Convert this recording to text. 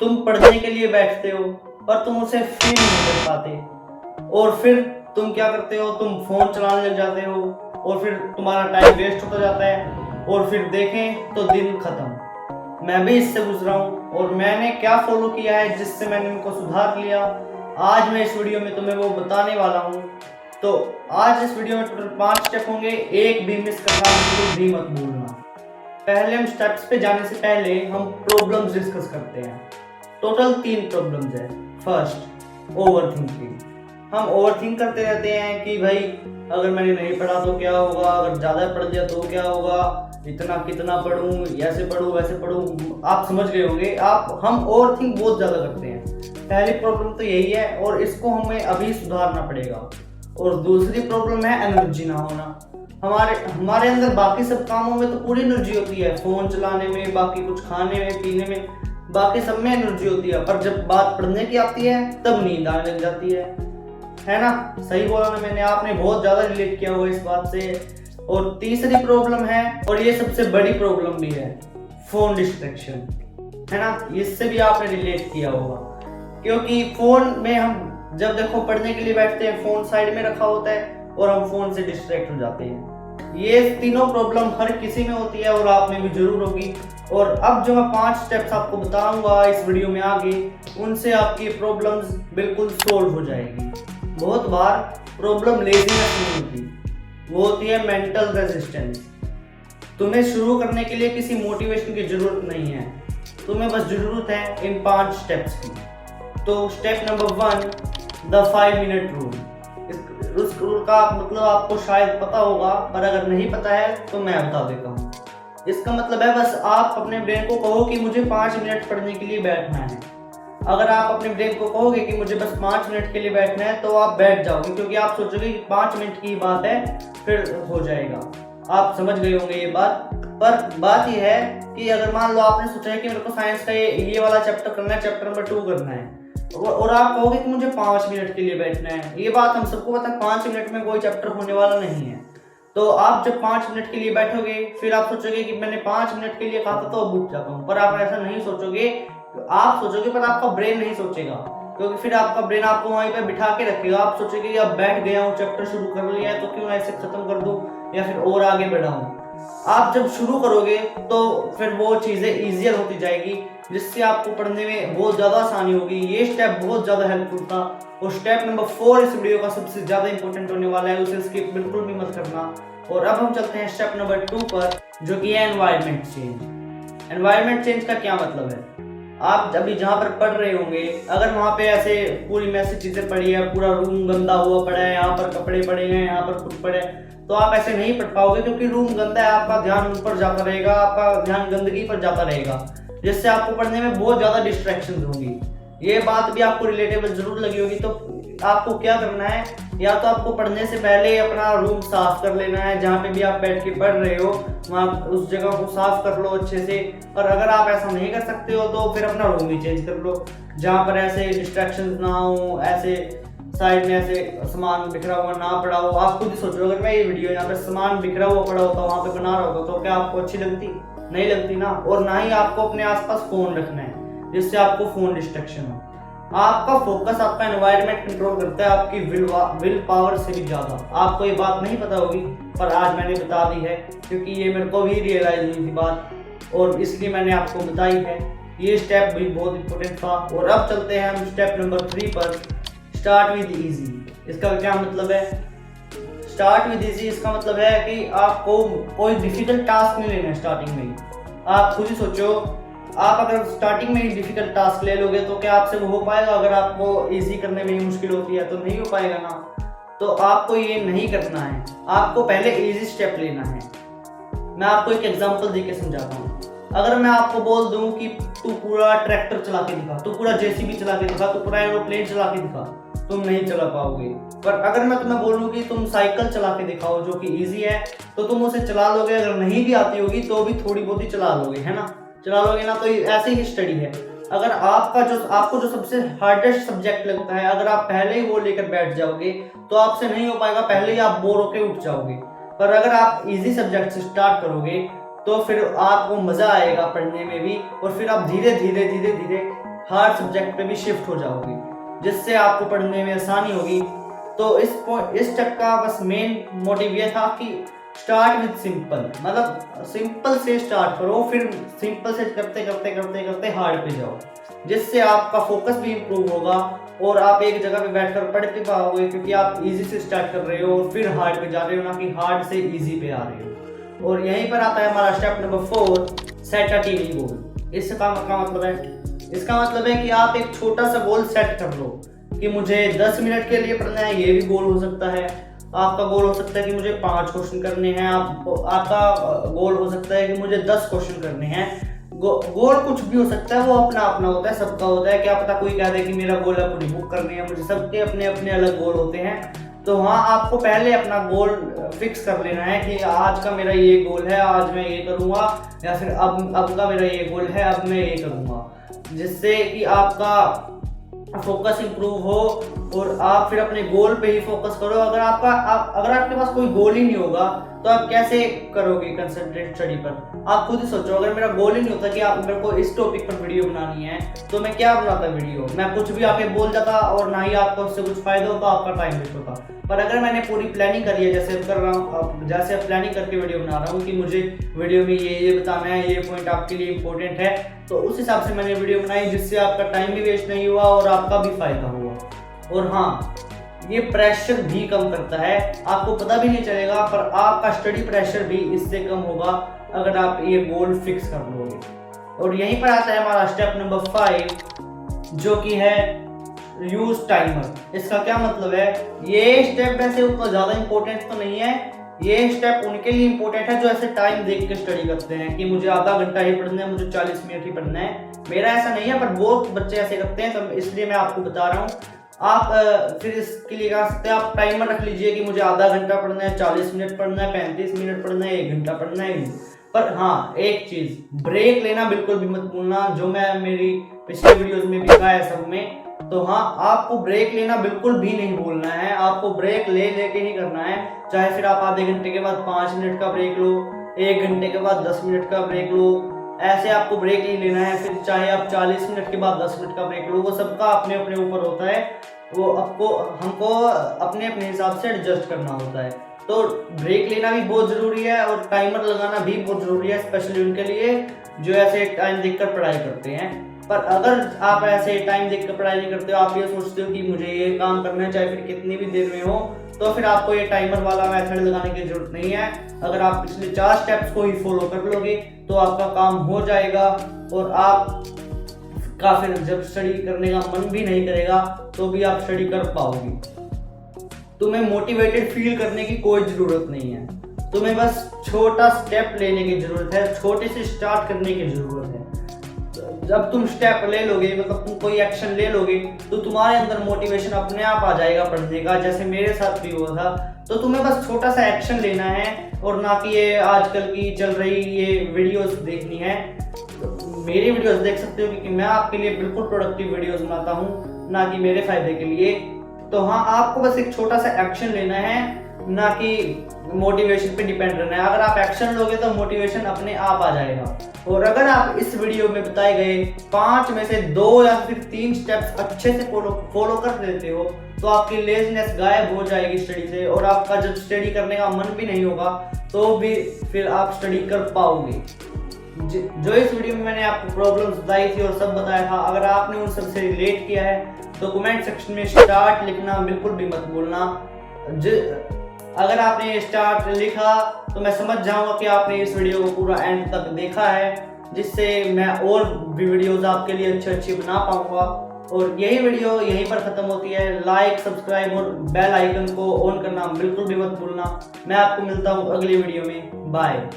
तुम पढ़ने के लिए बैठते हो पर तुम उसे फील नहीं कर पाते, और फिर तुम क्या करते हो, तुम फोन चलाने लग जाते हो और फिर तुम्हारा टाइम वेस्ट होता जाता है और फिर देखें तो दिन खत्म। मैं भी इससे गुजरा हूँ और मैंने क्या फॉलो किया है जिससे मैंने इनको सुधार लिया, आज मैं इस वीडियो में तुम्हें वो बताने वाला हूँ। तो आज इस वीडियो में टोटल 5 स्टेप होंगे, एक भी मिस करना बिल्कुल भी मत भूलना। पहले हम स्टेप्स पे जाने से पहले हम प्रॉब्लम्स डिस्कस करते हैं। टोटल 3 प्रॉब्लम्स है। First, over thinking. हम ओवर थिंक करते रहते हैं कि भाई अगर मैंने नहीं पढ़ा तो क्या होगा, अगर ज़्यादा पढ़ लिया तो क्या होगा, इतना कितना पढ़ूं, ऐसे पढ़ूं वैसे पढ़ूं। आप समझ गए होंगे, हम ओवर थिंक बहुत ज़्यादा करते हैं। पहली प्रॉब्लम तो यही है और इसको हमें अभी सुधारना पड़ेगा। और दूसरी प्रॉब्लम है एनर्जी ना होना। हमारे अंदर बाकी सब कामों में तो पूरी एनर्जी होती है, फोन चलाने में, बाकी कुछ खाने में, पीने में, बाकी सब में एनर्जी होती है, पर जब बात पढ़ने की आती है तब नींद आने लग जाती है ना। सही बोला ना मैंने, आपने बहुत ज्यादा रिलेट किया होगा इस बात से। और तीसरी प्रॉब्लम है, और ये सबसे बड़ी प्रॉब्लम भी है, फोन डिस्ट्रैक्शन, है ना। इससे भी आपने रिलेट किया होगा, क्योंकि फोन में हम जब देखो पढ़ने के लिए बैठते हैं, फोन साइड में रखा होता है और हम फोन से डिस्ट्रैक्ट हो जाते हैं। ये तीनों प्रॉब्लम हर किसी में होती है और आप में भी जरूर होगी। और अब जो मैं 5 स्टेप्स आपको बताऊंगा इस वीडियो में आगे, उनसे आपकी प्रॉब्लम्स बिल्कुल सोल्व हो जाएगी। बहुत बार प्रॉब्लम लेजीनेस नहीं होती, वो होती है मेंटल रेजिस्टेंस। तुम्हें शुरू करने के लिए किसी मोटिवेशन की जरूरत नहीं है, तुम्हें बस जरूरत है इन 5 स्टेप्स की। तो step number 1, the 5 minute rule. उस रूल का मतलब आपको शायद पता होगा, पर अगर नहीं पता है तो मैं बता देता हूँ। इसका मतलब है बस आप अपने ब्रेन को कहो कि मुझे 5 मिनट पढ़ने के लिए बैठना है। अगर आप अपने ब्रेन को कहोगे कि मुझे बस 5 मिनट के लिए बैठना है तो आप बैठ जाओगे, क्योंकि आप सोचोगे कि 5 मिनट की बात है फिर हो जाएगा। आप समझ गए होंगे ये बात। पर बात यह है कि अगर मान लो आपने सोचा है कि मेरे को साइंस का ये वाला चैप्टर करना है, चैप्टर नंबर 2 करना है, और आप कहोगे कि मुझे 5 मिनट के लिए बैठना है, ये बात हम सबको पता है 5 मिनट में कोई चैप्टर होने वाला नहीं है। तो आप जब 5 मिनट के लिए बैठोगे फिर आप सोचोगे कि मैंने 5 मिनट के लिए कहा था तो अब उठ जाता हूँ, पर आप ऐसा नहीं सोचोगे। आप सोचोगे पर आपका ब्रेन नहीं सोचेगा, क्योंकि फिर आपका ब्रेन आपको वहीं पे बिठा के रखेगा। आप सोचोगे अब बैठ गया हूँ, चैप्टर शुरू कर लिया है तो क्यों ऐसे खत्म कर दूं या फिर और आगे बढ़ाऊं। आप जब शुरू करोगे तो फिर वो चीजें इजियर होती जाएगी, जिससे आपको पढ़ने में बहुत ज्यादा आसानी होगी। ये स्टेप बहुत ज्यादा हेल्पफुल था। और स्टेप नंबर 4 इस वीडियो का सबसे ज्यादा इंपॉर्टेंट होने वाला है, उसे स्किप बिल्कुल भी मत करना। और अब हम चलते हैं स्टेप नंबर 2 पर, जो कि है एनवायरनमेंट चेंज। एनवायरनमेंट चेंज का क्या मतलब है? आप अभी जहाँ पर पढ़ रहे होंगे, अगर वहाँ पे ऐसे पूरी मैसी चीजें पड़ी है, पूरा रूम गंदा हुआ पड़ा है, यहाँ पर कपड़े पड़े हैं, यहाँ पर कुछ पड़े, तो आप ऐसे नहीं पढ़ पाओगे, क्योंकि रूम गंदा है, आपका ध्यान ऊपर जाता रहेगा, आपका ध्यान गंदगी पर जाता रहेगा, जिससे आपको पढ़ने में बहुत ज्यादा डिस्ट्रैक्शन होंगी। ये बात भी आपको रिलेटेबल जरूर लगी होगी। तो आपको क्या करना है, या तो आपको पढ़ने से पहले अपना रूम साफ कर लेना है, जहाँ पे भी आप बैठ के पढ़ रहे हो वहाँ उस जगह को साफ कर लो अच्छे से। और अगर आप ऐसा नहीं कर सकते हो तो फिर अपना रूम ही चेंज कर लो, जहाँ पर ऐसे डिस्ट्रैक्शन ना हो, ऐसे साइड में ऐसे सामान बिखरा हुआ ना पड़ा हो। आप खुद ही सोचो, अगर मैं ये वीडियो यहाँ पे सामान बिखरा हुआ पड़ा होता, वहाँ पे बना रहा होता, तो क्या आपको अच्छी लगती? नहीं लगती ना। और ना ही आपको अपने आसपास फोन रखना है जिससे आपको फोन डिस्ट्रैक्शन हो। आपका फोकस आपका एनवायरनमेंट कंट्रोल करता है आपकी विल पावर से भी ज्यादा। आपको ये बात नहीं पता होगी, पर आज मैंने बता दी है, क्योंकि ये मेरे को भी रियलाइज हुई थी बात, और इसलिए मैंने आपको बताई है। ये स्टेप भी बहुत इंपॉर्टेंट था। और अब चलते हैं हम स्टेप नंबर 3 पर, स्टार्ट विद इजी। इसका क्या मतलब है? स्टार्ट विद इजी इसका मतलब है कि आपको कोई डिफिकल्ट टास्क नहीं लेना है स्टार्टिंग में ही। आप खुद ही सोचो, आप अगर स्टार्टिंग में ही डिफिकल्ट टास्क ले लोगे तो क्या आपसे वो हो पाएगा? अगर आपको इजी करने में ही मुश्किल होती है तो नहीं हो पाएगा ना। तो आपको ये नहीं करना है, आपको पहले इजी स्टेप लेना है। मैं आपको एक एग्जांपल देके समझाता हूँ। अगर मैं आपको बोल दूं कि तू पूरा ट्रैक्टर चला के दिखा, तू पूरा जेसीबी चला के दिखा, तू पूरा एरोप्लेन चला के दिखा, तुम नहीं चला पाओगे। पर अगर मैं तुम्हें बोलूं कि तुम साइकिल चला के दिखाओ जो कि इजी है, तो तुम उसे चला लोगे। अगर नहीं भी आती होगी तो भी थोड़ी बहुत ही चला लोगे, है ना, चला लोगे ना। तो ऐसे ही स्टडी है। अगर आपको जो सबसे हार्डेस्ट सब्जेक्ट लगता है, अगर आप पहले ही वो लेकर बैठ जाओगे तो आपसे नहीं हो पाएगा, पहले ही आप बोर होकर उठ जाओगे। पर अगर आप इजी सब्जेक्ट से स्टार्ट करोगे तो फिर आपको मजा आएगा पढ़ने में भी, और फिर आप धीरे धीरे धीरे धीरे हार्ड सब्जेक्ट पे भी शिफ्ट हो जाओगे, जिससे आपको पढ़ने में आसानी होगी। तो इस स्टेप का बस मेन मोटिव ये था कि स्टार्ट विद सिंपल, मतलब सिंपल से स्टार्ट करो, फिर सिंपल से करते करते करते करते हार्ड पे जाओ, जिससे आपका फोकस भी इम्प्रूव होगा और आप एक जगह पे बैठकर पढ़ भी पाओगे, क्योंकि आप इजी से स्टार्ट कर रहे हो और फिर हार्ड पे जा रहे हो, ना कि हार्ड से इजी पे आ रहे हो। और यहीं पर आता है हमारा step number 4, set a TV goal. इसका मतलब है, इसका मतलब है कि आप एक छोटा सा गोल सेट कर लो कि मुझे 10 मिनट के लिए पढ़ना है, ये भी गोल हो सकता है। आपका गोल हो सकता है कि मुझे 5 क्वेश्चन करने हैं, आपका गोल हो सकता है कि मुझे 10 क्वेश्चन करने हैं। गोल कुछ भी हो सकता है, वो अपना अपना होता है, सबका होता है। क्या पता कोई कह दे कि मेरा गोल है पूरी बुक करनी है, मुझे सबके अपने अपने अलग गोल होते हैं। तो हाँ, आपको पहले अपना गोल फिक्स कर लेना है कि आज का मेरा ये गोल है, आज मैं ये करूँगा, या फिर अब का मेरा ये गोल है, अब मैं ये करूँगा, जिससे कि आपका फोकस इंप्रूव हो और आप फिर अपने गोल पे ही फोकस करो। अगर आपके पास कोई गोल ही नहीं होगा तो आप कैसे करोगे कंसंट्रेट स्टडी पर? आप खुद ही सोचो, अगर मेरा गोल ही नहीं होता कि आप मेरे को इस टॉपिक पर वीडियो बनानी है, तो मैं क्या बनाता वीडियो? मैं कुछ भी आके बोल जाता और ना ही आपको उससे कुछ फायदा होता, आपका टाइम वेस्ट होता। पर अगर मैंने पूरी प्लानिंग करी है, जैसे कर रहा हूँ, जैसे प्लानिंग करके वीडियो बना रहा हूँ कि मुझे वीडियो में ये बताना है, ये पॉइंट आपके लिए इंपॉर्टेंट है, तो उस हिसाब से मैंने वीडियो बनाई, जिससे आपका टाइम भी वेस्ट नहीं हुआ और आपका भी फायदा हुआ। और हाँ, ये प्रेशर भी कम करता है, आपको पता भी नहीं चलेगा, पर आपका स्टडी प्रेशर भी इससे कम होगा अगर आप ये गोल फिक्स कर लोगे। और यहीं पर आता है हमारा स्टेप नंबर 5, जो कि है यूज टाइमर। इसका क्या मतलब है? ये स्टेप वैसे उतना ज़्यादा इंपॉर्टेंट तो नहीं है, ये स्टेप उनके लिए इंपॉर्टेंट है जो ऐसे टाइम देख के स्टडी करते हैं कि मुझे आधा घंटा ही पढ़ना है, मुझे 40 मिनट ही पढ़ना है। मेरा ऐसा नहीं है, पर बहुत बच्चे ऐसे करते हैं, तो इसलिए मैं आपको बता रहा हूँ। आप फिर इसके लिए कह सकते हैं, आप टाइमर रख लीजिए कि मुझे आधा घंटा पढ़ना है, 40 मिनट पढ़ना है, 35 मिनट पढ़ना है, 1 घंटा पढ़ना है। पर हाँ, एक चीज़, ब्रेक लेना बिल्कुल भी मत भूलना, जो मैं मेरी पिछले वीडियोस में भी कहा है सब में। तो हाँ, आपको ब्रेक लेना बिल्कुल भी नहीं भूलना है, आपको ब्रेक लेके ही करना है। चाहे फिर आप आधे घंटे के बाद 5 मिनट का ब्रेक लो, 1 घंटे के बाद 10 मिनट का ब्रेक लो, ऐसे आपको ब्रेक ही लेना है। फिर चाहे आप 40 मिनट के बाद 10 मिनट का ब्रेक लो, वो सबका अपने अपने ऊपर होता है, वो हमको अपने अपने हिसाब से एडजस्ट करना होता है। तो ब्रेक लेना भी बहुत ज़रूरी है और टाइमर लगाना भी बहुत ज़रूरी है, स्पेशली उनके लिए जो ऐसे टाइम देखकर पढ़ाई करते हैं। पर अगर आप ऐसे टाइम देखकर पढ़ाई नहीं करते हो, आप ये सोचते हो कि मुझे ये काम करना है चाहे फिर कितनी भी देर में हो, तो फिर आपको ये टाइमर वाला मेथड लगाने की जरूरत नहीं है। अगर आप पिछले 4 स्टेप्स को ही फॉलो कर लोगे तो आपका काम हो जाएगा और आप का फिर जब स्टडी करने का मन भी नहीं करेगा तो भी आप स्टडी कर पाओगे। तुम्हें मोटिवेटेड फील करने की कोई ज़रूरत नहीं है, तुम्हें बस छोटा स्टेप लेने की ज़रूरत है, छोटे से स्टार्ट करने की ज़रूरत है। जब तुम स्टेप ले लोगे, मतलब तुम कोई एक्शन ले लोगे, तो तुम्हारे अंदर मोटिवेशन अपने आप आ जाएगा पढ़ने का, जैसे मेरे साथ भी हुआ था। तो तुम्हें बस छोटा सा एक्शन लेना है और ना कि ये आजकल की चल रही ये वीडियोस देखनी है। तो मेरी वीडियोस देख सकते हो क्योंकि मैं आपके लिए बिल्कुल प्रोडक्टिव वीडियोस बनाता हूँ, ना कि मेरे फायदे के लिए। तो हाँ, आपको बस एक छोटा सा एक्शन लेना है, ना कि मोटिवेशन पे डिपेंड रहना है। अगर आप एक्शन लोगे तो मोटिवेशन अपने आप आ जाएगा। और अगर आप इस वीडियो में बताए गए 5 में से 2 या फिर 3 स्टेप्स अच्छे से फॉलो कर लेते हो, तो आपकी लेजीनेस गायब हो जाएगी स्टडी से, और आपका जब स्टडी करने का मन भी नहीं होगा तो भी फिर आप स्टडी कर पाओगे। जो इस वीडियो में मैंने आपको प्रॉब्लम्स बताई थी और सब बताया था, अगर आपने उन सब से रिलेट किया है तो कमेंट सेक्शन में स्टार्ट लिखना बिल्कुल भी मत भूलना। अगर आपने स्टार्ट लिखा तो मैं समझ जाऊंगा कि आपने इस वीडियो को पूरा एंड तक देखा है, जिससे मैं और भी वीडियोस आपके लिए अच्छी बना पाऊंगा। और यही वीडियो यहीं पर ख़त्म होती है। लाइक, सब्सक्राइब और बेल आइकन को ऑन करना बिल्कुल भी मत भूलना। मैं आपको मिलता हूँ अगली वीडियो में। बाय।